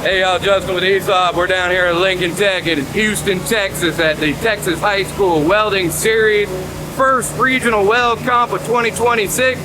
Hey y'all, Justin with ESOP. We're down here at Lincoln Tech in Houston, Texas at the Texas High School Welding Series, first regional weld comp of 2026.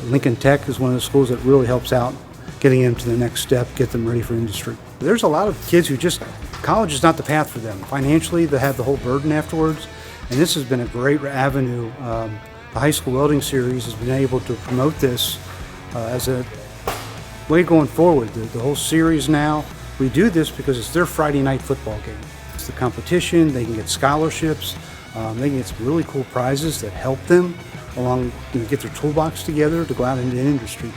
Lincoln Tech is one of the schools that really helps out getting them to the next step, get them ready for industry. There's a lot of kids who college is not the path for them. Financially, they have the whole burden afterwards, and this has been a great avenue. The High School Welding Series has been able to promote this as a way going forward. The whole series now, we do this because it's their Friday night football game. It's the competition, they can get scholarships, they can get some really cool prizes that help them along, get their toolbox together to go out into industry.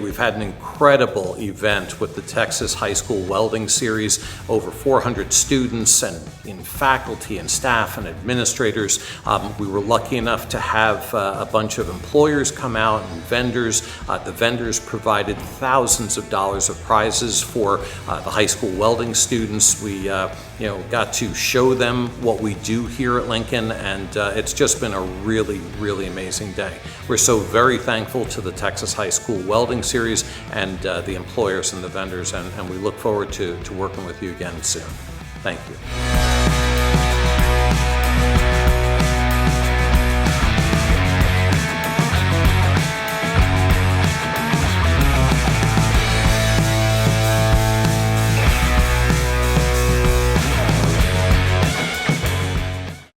We've had an incredible event with the Texas High School Welding Series, over 400 students and in faculty and staff and administrators. We were lucky enough to have a bunch of employers come out and vendors. The vendors provided thousands of dollars of prizes for the high school welding students. We got to show them what we do here at Lincoln, and it's just been a really, really amazing day. We're so very thankful to the Texas High School Welding Series and the employers and the vendors, and we look forward to working with you again soon. Thank you.